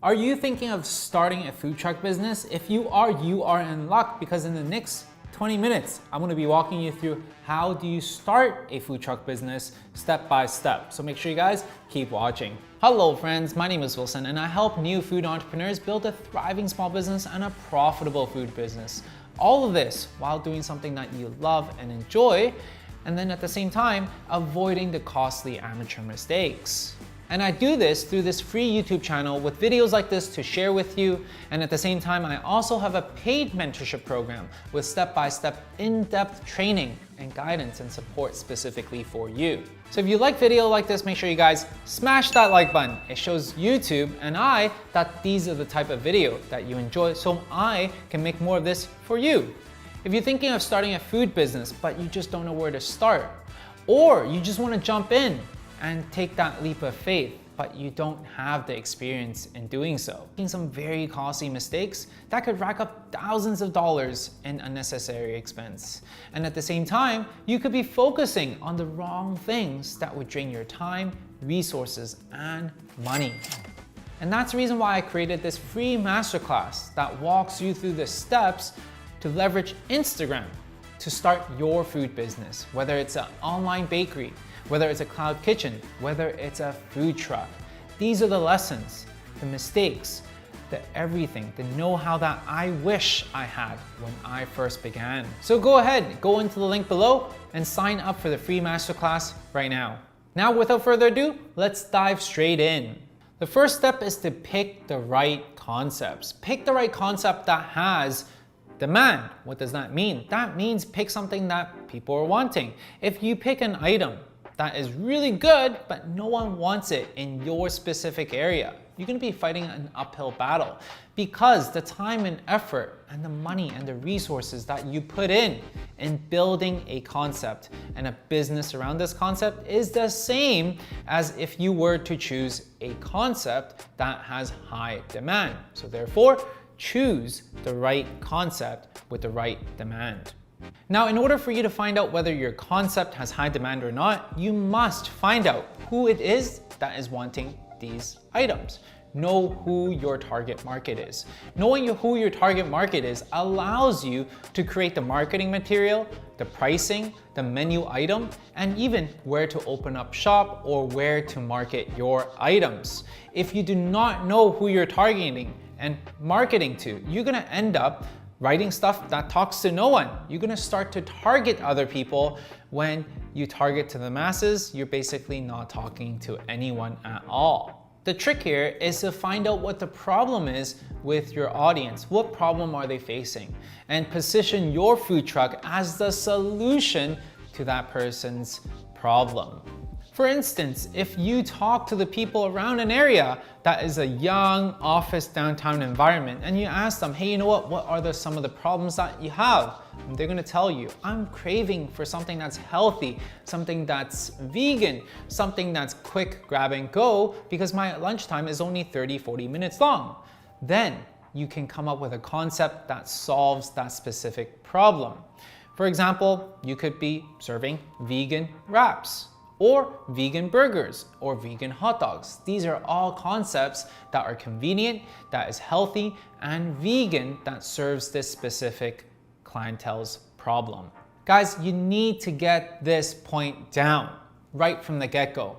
Are you thinking of starting a food truck business? If you are in luck, because in the next 20 minutes, I'm gonna be walking you through how do you start a food truck business step by step. So make sure you guys keep watching. Hello friends, my name is Wilson and I help new food entrepreneurs build a thriving small business and a profitable food business. All of this while doing something that you love and enjoy, and then at the same time, avoiding the costly amateur mistakes. And I do this through this free YouTube channel with videos like this to share with you. And at the same time, I also have a paid mentorship program with step-by-step in-depth training and guidance and support specifically for you. So if you like video like this, make sure you guys smash that like button. It shows YouTube and I that these are the type of video that you enjoy, so I can make more of this for you. If you're thinking of starting a food business, but you just don't know where to start, or you just want to jump in and take that leap of faith, but you don't have the experience in doing so, making some very costly mistakes that could rack up thousands of dollars in unnecessary expense. And at the same time, you could be focusing on the wrong things that would drain your time, resources, and money. And that's the reason why I created this free masterclass that walks you through the steps to leverage Instagram to start your food business, whether it's an online bakery, whether it's a cloud kitchen, whether it's a food truck. These are the lessons, the mistakes, the everything, the know-how that I wish I had when I first began. So go ahead, go into the link below and sign up for the free masterclass right now. Now, without further ado, let's dive straight in. The first step is to pick the right concepts. Pick the right concept that has demand. What does that mean? That means pick something that people are wanting. If you pick an item that is really good, but no one wants it in your specific area, you're gonna be fighting an uphill battle, because the time and effort and the money and the resources that you put in building a concept and a business around this concept is the same as if you were to choose a concept that has high demand. So therefore, choose the right concept with the right demand. Now, in order for you to find out whether your concept has high demand or not, you must find out who it is that is wanting these items. Know who your target market is. Knowing who your target market is allows you to create the marketing material, the pricing, the menu item, and even where to open up shop or where to market your items. If you do not know who you're targeting and marketing to, you're gonna end up writing stuff that talks to no one. You're gonna start to target other people. When you target to the masses, you're basically not talking to anyone at all. The trick here is to find out what the problem is with your audience. What problem are they facing? And position your food truck as the solution to that person's problem. For instance, if you talk to the people around an area that is a young office downtown environment and you ask them, hey, you know what are some of the problems that you have? And they're gonna tell you, I'm craving for something that's healthy, something that's vegan, something that's quick grab and go because my lunchtime is only 30-40 minutes long. Then you can come up with a concept that solves that specific problem. For example, you could be serving vegan wraps, or vegan burgers, or vegan hot dogs. These are all concepts that are convenient, that is healthy, and vegan, that serves this specific clientele's problem. Guys, you need to get this point down right from the get-go.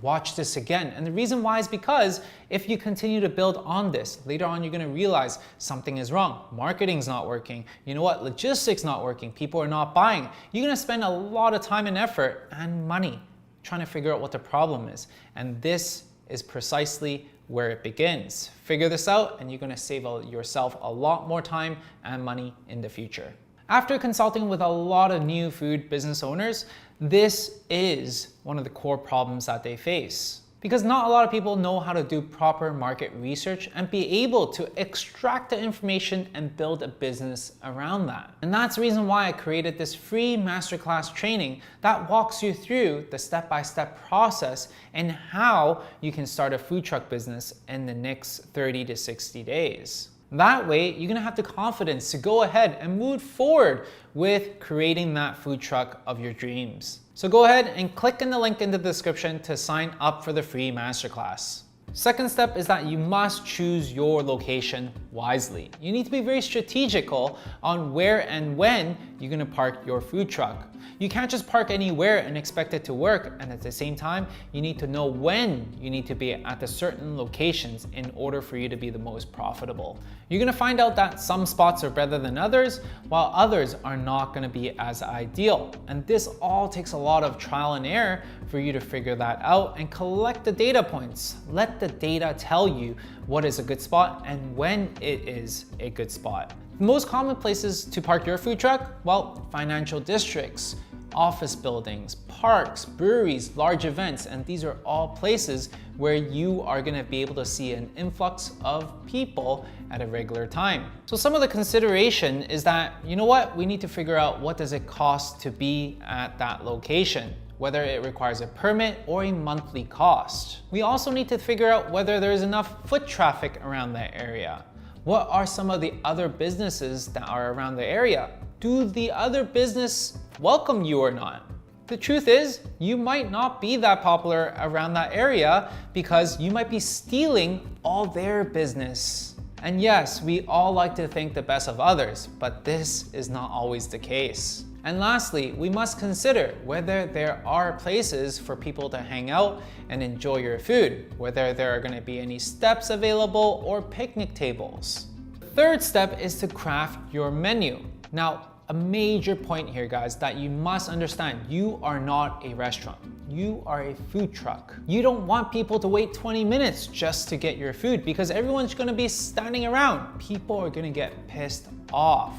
Watch this again. And the reason why is because if you continue to build on this, later on you're gonna realize something is wrong. Marketing's not working. You know what? Logistics not working. People are not buying. You're gonna spend a lot of time and effort and money trying to figure out what the problem is. And this is precisely where it begins. Figure this out and you're gonna save yourself a lot more time and money in the future. After consulting with a lot of new food business owners, this is one of the core problems that they face. Because not a lot of people know how to do proper market research and be able to extract the information and build a business around that. And that's the reason why I created this free masterclass training that walks you through the step-by-step process and how you can start a food truck business in the next 30 to 60 days. That way, you're gonna have the confidence to go ahead and move forward with creating that food truck of your dreams. So go ahead and click in the link in the description to sign up for the free masterclass. Second step is that you must choose your location wisely. You need to be very strategical on where and when you're gonna park your food truck. You can't just park anywhere and expect it to work, and at the same time, you need to know when you need to be at the certain locations in order for you to be the most profitable. You're gonna find out that some spots are better than others, while others are not gonna be as ideal. And this all takes a lot of trial and error for you to figure that out and collect the data points. Let the data tell you what is a good spot and when it is a good spot. The most common places to park your food truck, well, financial districts, office buildings, parks, breweries, large events, and these are all places where you are gonna be able to see an influx of people at a regular time. So some of the consideration is that, you know what, we need to figure out what does it cost to be at that location, whether it requires a permit or a monthly cost. We also need to figure out whether there is enough foot traffic around that area. What are some of the other businesses that are around the area? Do the other business welcome you or not? The truth is, you might not be that popular around that area because you might be stealing all their business. And yes, we all like to think the best of others, but this is not always the case. And lastly, we must consider whether there are places for people to hang out and enjoy your food, whether there are going to be any steps available or picnic tables. The third step is to craft your menu. Now, a major point here, guys, that you must understand, you are not a restaurant. You are a food truck. You don't want people to wait 20 minutes just to get your food because everyone's gonna be standing around. People are gonna get pissed off.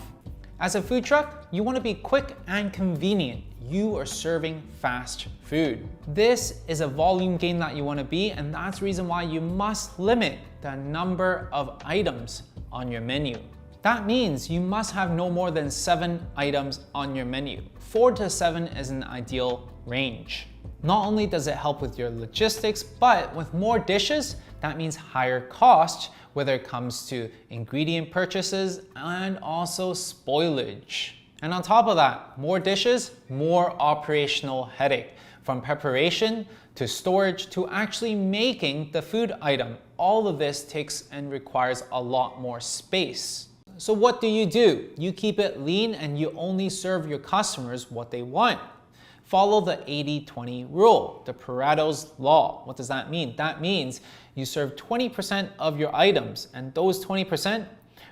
As a food truck, you wanna be quick and convenient. You are serving fast food. This is a volume game that you wanna be, and that's the reason why you must limit the number of items on your menu. That means you must have no more than 7 items on your menu. 4 to 7 is an ideal range. Not only does it help with your logistics, but with more dishes, that means higher cost, whether it comes to ingredient purchases and also spoilage. And on top of that, more dishes, more operational headache. From preparation to storage to actually making the food item. All of this takes and requires a lot more space. So what do? You keep it lean and you only serve your customers what they want. Follow the 80-20 rule, the Pareto's law. What does that mean? That means you serve 20% of your items and those 20%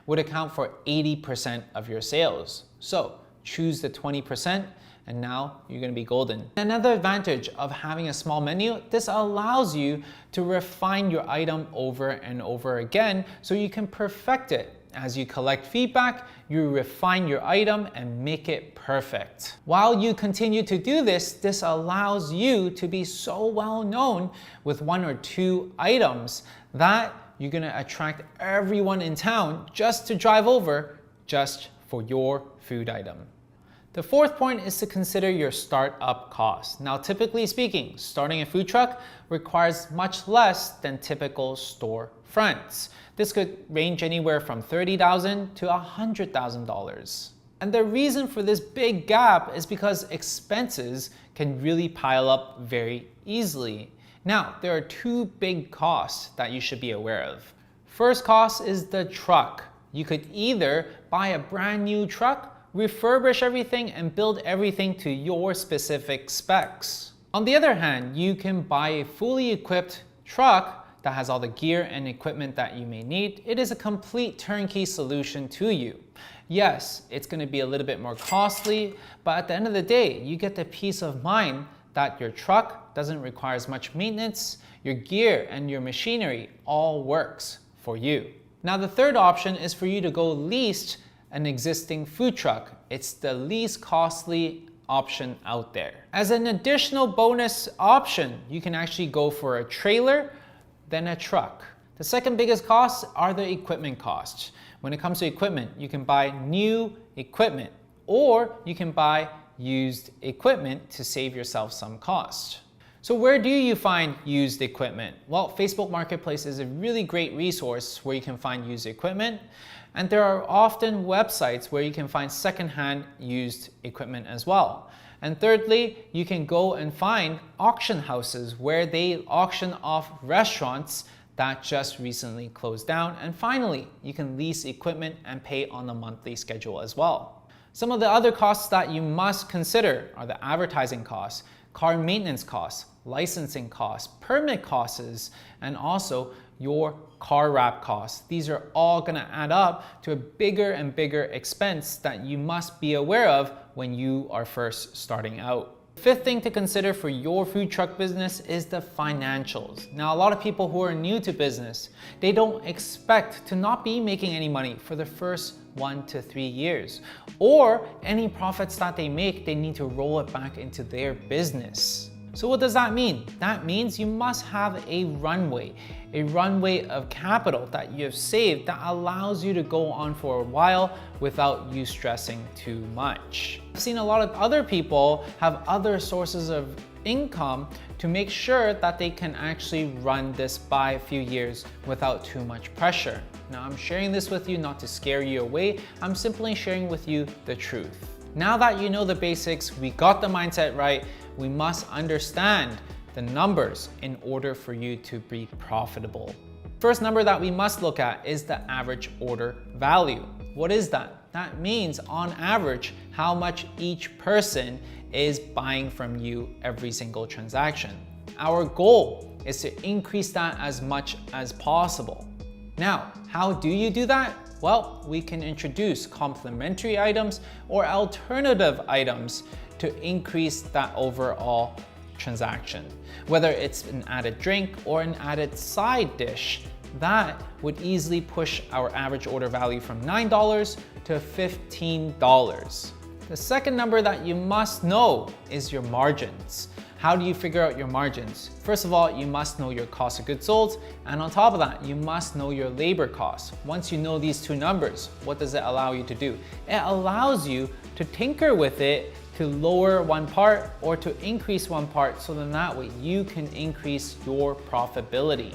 would account for 80% of your sales. So choose the 20% and now you're gonna be golden. Another advantage of having a small menu, this allows you to refine your item over and over again so you can perfect it. As you collect feedback, you refine your item and make it perfect. While you continue to do this, this allows you to be so well known with 1 or 2 items that you're gonna attract everyone in town just to drive over just for your food item. The fourth point is to consider your startup costs. Now, typically speaking, starting a food truck requires much less than typical store fronts. This could range anywhere from $30,000 to $100,000. And the reason for this big gap is because expenses can really pile up very easily. Now, there are 2 big costs that you should be aware of. First cost is the truck. You could either buy a brand new truck, refurbish everything, and build everything to your specific specs. On the other hand, you can buy a fully equipped truck that has all the gear and equipment that you may need. It is a complete turnkey solution to you. Yes, it's gonna be a little bit more costly, but at the end of the day, you get the peace of mind that your truck doesn't require as much maintenance, your gear and your machinery all works for you. Now, the third option is for you to go lease an existing food truck. It's the least costly option out there. As an additional bonus option, you can actually go for a trailer, then a truck. The second biggest costs are the equipment costs. When it comes to equipment, you can buy new equipment or you can buy used equipment to save yourself some cost. So where do you find used equipment? Well, Facebook Marketplace is a really great resource where you can find used equipment. And there are often websites where you can find secondhand used equipment as well. And thirdly, you can go and find auction houses where they auction off restaurants that just recently closed down. And finally, you can lease equipment and pay on a monthly schedule as well. Some of the other costs that you must consider are the advertising costs, car maintenance costs, licensing costs, permit costs, and also your car wrap costs. These are all gonna add up to a bigger and bigger expense that you must be aware of when you are first starting out. Fifth thing to consider for your food truck business is the financials. Now, a lot of people who are new to business, they don't expect to not be making any money for the first 1 to 3 years, or any profits that they make, they need to roll it back into their business. So what does that mean? That means you must have a runway of capital that you have saved that allows you to go on for a while without you stressing too much. I've seen a lot of other people have other sources of income to make sure that they can actually run this by a few years without too much pressure. Now, I'm sharing this with you not to scare you away. I'm simply sharing with you the truth. Now that you know the basics, we got the mindset right, we must understand the numbers in order for you to be profitable. First number that we must look at is the average order value. What is that? That means on average, how much each person is buying from you every single transaction. Our goal is to increase that as much as possible. Now, how do you do that? Well, we can introduce complementary items or alternative items to increase that overall transaction. Whether it's an added drink or an added side dish, that would easily push our average order value from $9 to $15. The second number that you must know is your margins. How do you figure out your margins? First of all, you must know your cost of goods sold, and on top of that, you must know your labor costs. Once you know these two numbers, what does it allow you to do? It allows you to tinker with it to lower one part or to increase one part, so then that way you can increase your profitability.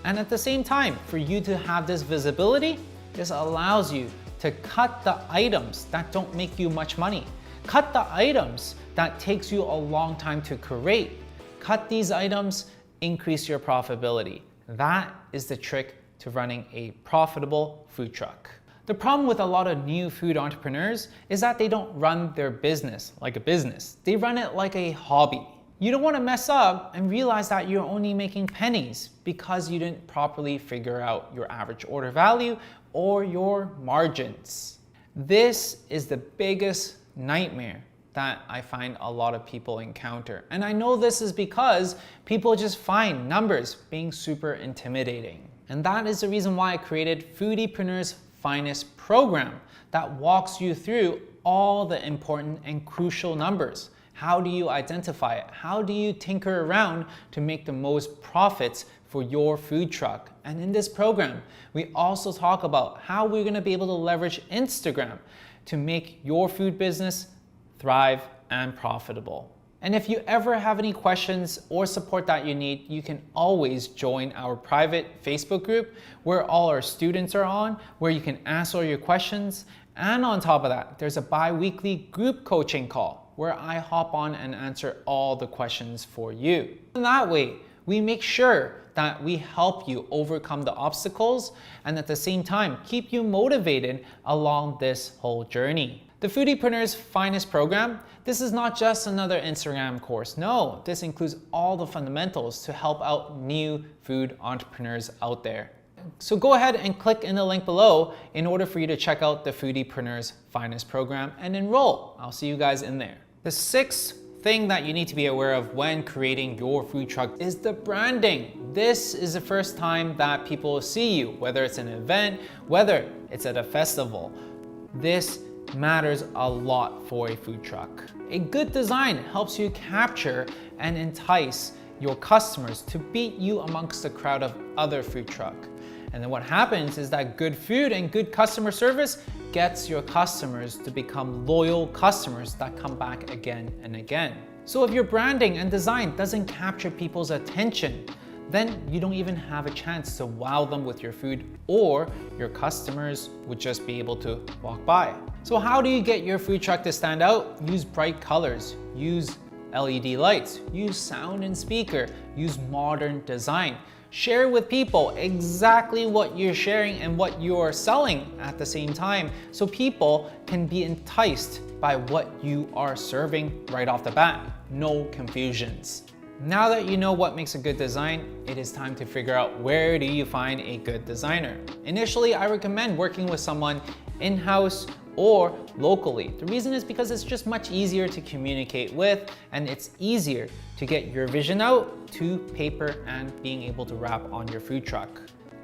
And at the same time, for you to have this visibility, this allows you to cut the items that don't make you much money. Cut the items that takes you a long time to create. Cut these items, increase your profitability. That is the trick to running a profitable food truck. The problem with a lot of new food entrepreneurs is that they don't run their business like a business. They run it like a hobby. You don't want to mess up and realize that you're only making pennies because you didn't properly figure out your average order value or your margins. This is the biggest nightmare that I find a lot of people encounter. And I know this is because people just find numbers being super intimidating. And that is the reason why I created Foodiepreneur's Finest program that walks you through all the important and crucial numbers. How do you identify it? How do you tinker around to make the most profits for your food truck? And in this program, we also talk about how we're gonna be able to leverage Instagram to make your food business thrive and profitable. And if you ever have any questions or support that you need, you can always join our private Facebook group where all our students are on, where you can ask all your questions. And on top of that, there's a bi-weekly group coaching call where I hop on and answer all the questions for you. And that way, we make sure that we help you overcome the obstacles and at the same time, keep you motivated along this whole journey. The Foodiepreneur's Finest program, this is not just another Instagram course. No, this includes all the fundamentals to help out new food entrepreneurs out there. So go ahead and click in the link below in order for you to check out the Foodiepreneur's Finest program and enroll. I'll see you guys in there. The sixth thing that you need to be aware of when creating your food truck is the branding. This is the first time that people see you, whether it's an event, whether it's at a festival. This matters a lot for a food truck. A good design helps you capture and entice your customers to beat you amongst the crowd of other food truck. And then what happens is that good food and good customer service gets your customers to become loyal customers that come back again and again. So if your branding and design doesn't capture people's attention, then you don't even have a chance to wow them with your food, or your customers would just be able to walk by. So how do you get your food truck to stand out? Use bright colors, use LED lights, use sound and speaker, use modern design. Share with people exactly what you're sharing and what you're selling at the same time, so people can be enticed by what you are serving right off the bat. No confusions. Now that you know what makes a good design, it is time to figure out where do you find a good designer. Initially, I recommend working with someone in-house or locally. The reason is because it's just much easier to communicate with, and it's easier to get your vision out to paper and being able to wrap on your food truck.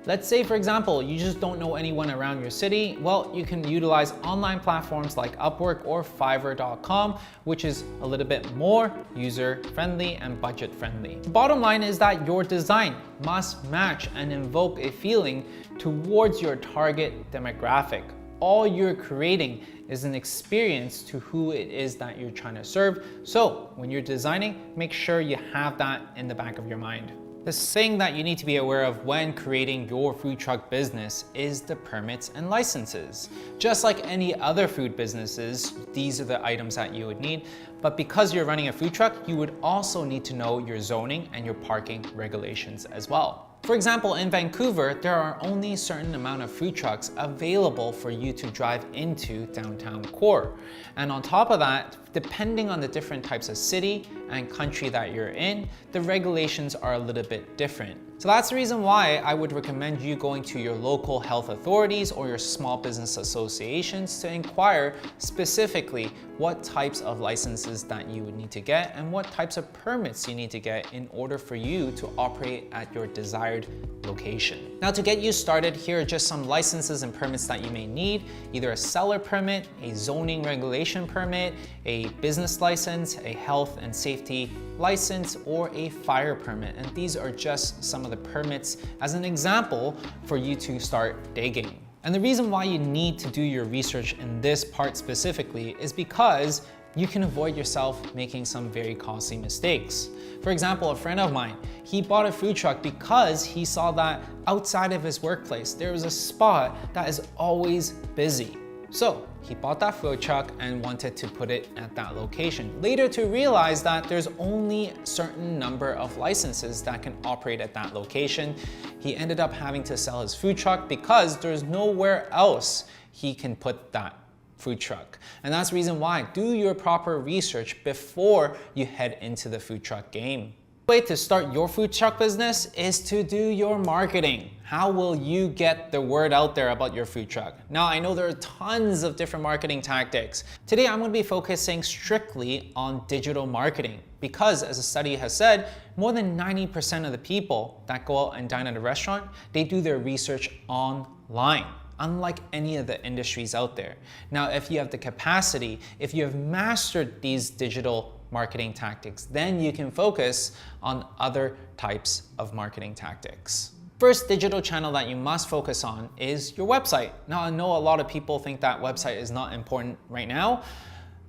Let's say, for example, you just don't know anyone around your city. Well, you can utilize online platforms like Upwork or Fiverr.com, which is a little bit more user-friendly and budget-friendly. The bottom line is that your design must match and invoke a feeling towards your target demographic. All you're creating is an experience to who it is that you're trying to serve. So when you're designing, make sure you have that in the back of your mind. The thing that you need to be aware of when creating your food truck business is the permits and licenses. Just like any other food businesses, these are the items that you would need. But because you're running a food truck, you would also need to know your zoning and your parking regulations as well. For example, in Vancouver, there are only a certain amount of food trucks available for you to drive into downtown core. And on top of that, depending on the different types of city and country that you're in, the regulations are a little bit different. So that's the reason why I would recommend you going to your local health authorities or your small business associations to inquire specifically what types of licenses that you would need to get and what types of permits you need to get in order for you to operate at your desired location. Now, to get you started, here are just some licenses and permits that you may need: either a seller permit, a zoning regulation permit, a business license, a health and safety license, or a fire permit. And these are just some of the permits as an example for you to start digging. And the reason why you need to do your research in this part specifically is because you can avoid yourself making some very costly mistakes. For example, a friend of mine, he bought a food truck because he saw that outside of his workplace, there was a spot that is always busy. So he bought that food truck and wanted to put it at that location. Later to realize that there's only a certain number of licenses that can operate at that location. He ended up having to sell his food truck because there's nowhere else he can put that food truck. And that's the reason why do your proper research before you head into the food truck game. The way to start your food truck business is to do your marketing. How will you get the word out there about your food truck? Now, I know there are tons of different marketing tactics. Today, I'm going to be focusing strictly on digital marketing because, as a study has said, more than 90% of the people that go out and dine at a restaurant, they do their research online, unlike any of the industries out there. Now, if you have the capacity, if you have mastered these digital marketing tactics, then you can focus on other types of marketing tactics. First digital channel that you must focus on is your website. Now, I know a lot of people think that website is not important right now,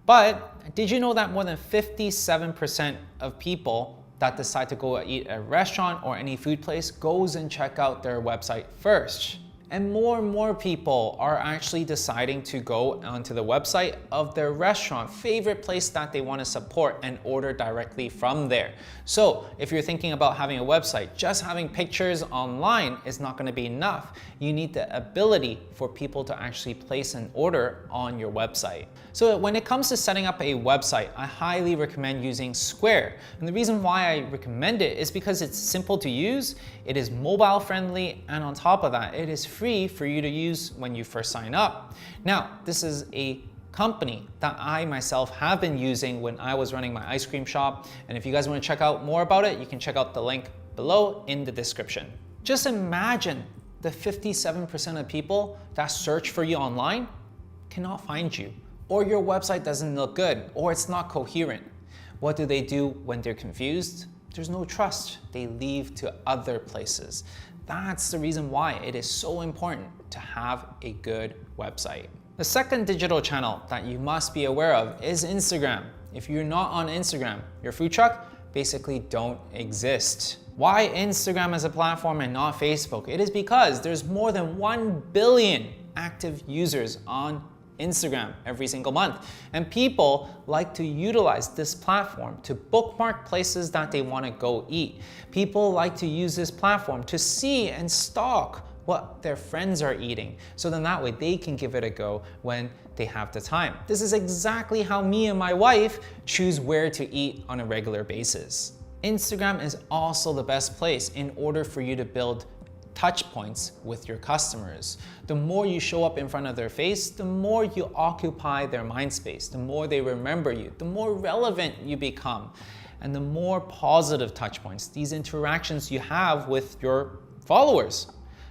but did you know that more than 57% of people that decide to go eat at a restaurant or any food place goes and check out their website first? And more people are actually deciding to go onto the website of their restaurant, favorite place that they want to support, and order directly from there. So if you're thinking about having a website, just having pictures online is not going to be enough. You need the ability for people to actually place an order on your website. So when it comes to setting up a website, I highly recommend using Square. And the reason why I recommend it is because it's simple to use, it is mobile friendly, and on top of that, it is free for you to use when you first sign up. Now, this is a company that I myself have been using when I was running my ice cream shop. And if you guys want to check out more about it, you can check out the link below in the description. Just imagine the 57% of people that search for you online cannot find you, or your website doesn't look good, or it's not coherent. What do they do when they're confused? There's no trust. They leave to other places. That's the reason why it is so important to have a good website. The second digital channel that you must be aware of is Instagram. If you're not on Instagram, your food truck basically don't exist. Why Instagram as a platform and not Facebook? It is because there's more than 1 billion active users on Instagram every single month. And people like to utilize this platform to bookmark places that they want to go eat. People like to use this platform to see and stalk what their friends are eating. So then that way they can give it a go when they have the time. This is exactly how me and my wife choose where to eat on a regular basis. Instagram is also the best place in order for you to build touch points with your customers. The more you show up in front of their face, the more you occupy their mind space, the more they remember you, the more relevant you become, and the more positive touch points, these interactions you have with your followers,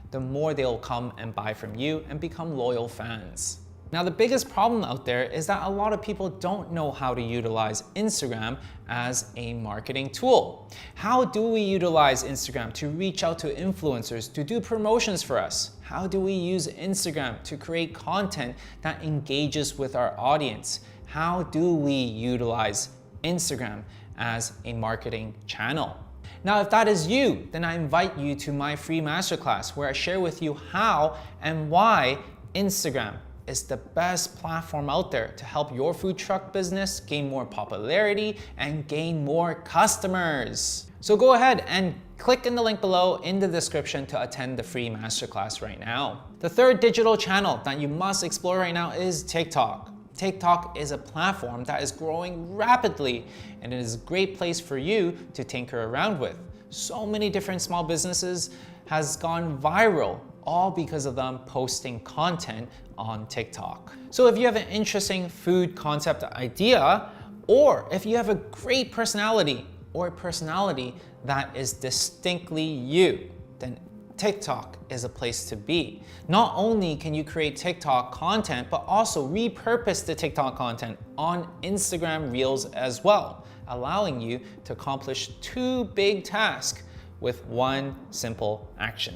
the more they'll come and buy from you and become loyal fans. Now, the biggest problem out there is that a lot of people don't know how to utilize Instagram as a marketing tool. How do we utilize Instagram to reach out to influencers, to do promotions for us? How do we use Instagram to create content that engages with our audience? How do we utilize Instagram as a marketing channel? Now, if that is you, then I invite you to my free masterclass where I share with you how and why Instagram is the best platform out there to help your food truck business gain more popularity and gain more customers. So go ahead and click in the link below in the description to attend the free masterclass right now. The third digital channel that you must explore right now is TikTok. TikTok is a platform that is growing rapidly and it is a great place for you to tinker around with. So many different small businesses has gone viral, all because of them posting content on TikTok. So if you have an interesting food concept idea, or if you have a great personality or a personality that is distinctly you, then TikTok is a place to be. Not only can you create TikTok content, but also repurpose the TikTok content on Instagram Reels as well, allowing you to accomplish two big tasks with one simple action.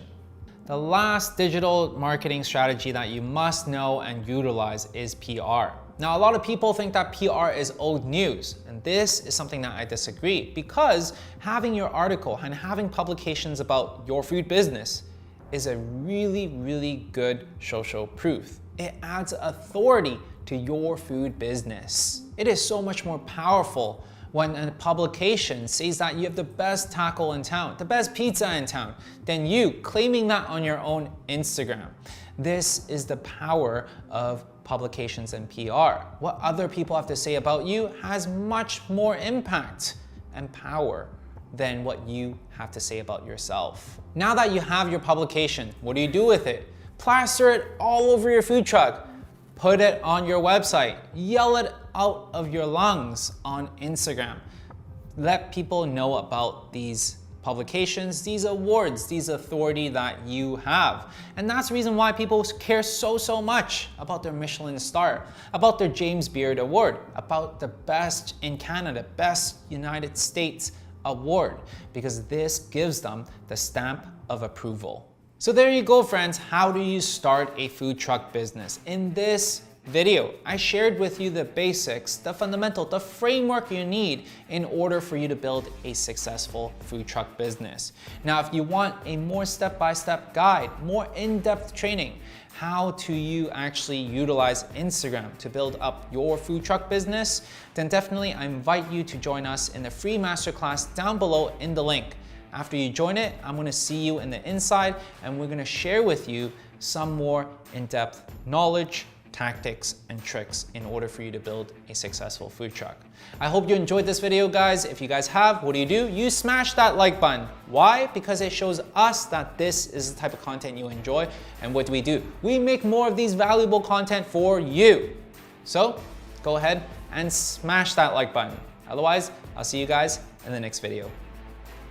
The last digital marketing strategy that you must know and utilize is PR. Now, a lot of people think that PR is old news, and this is something that I disagree, because having your article and having publications about your food business is a really, really good social proof. It adds authority to your food business. It is so much more powerful when a publication says that you have the best taco in town, the best pizza in town, than you claiming that on your own Instagram. This is the power of publications and PR. What other people have to say about you has much more impact and power than what you have to say about yourself. Now that you have your publication, what do you do with it? Plaster it all over your food truck. Put it on your website. Yell it out of your lungs on Instagram. Let people know about these publications, these awards, these authority that you have. And that's the reason why people care so much about their Michelin star, about their James Beard Award, about the best in Canada, best United States award, because this gives them the stamp of approval. So there you go, friends. How do you start a food truck business? In this video, I shared with you the basics, the fundamental, the framework you need in order for you to build a successful food truck business. Now, if you want a more step-by-step guide, more in-depth training, how to you actually utilize Instagram to build up your food truck business, then definitely I invite you to join us in the free masterclass down below in the link. After you join it, I'm gonna see you in the inside and we're gonna share with you some more in-depth knowledge, tactics, and tricks in order for you to build a successful food truck. I hope you enjoyed this video, guys. If you guys have, what do? You smash that like button. Why? Because it shows us that this is the type of content you enjoy. And what do? We make more of these valuable content for you. So go ahead and smash that like button. Otherwise, I'll see you guys in the next video.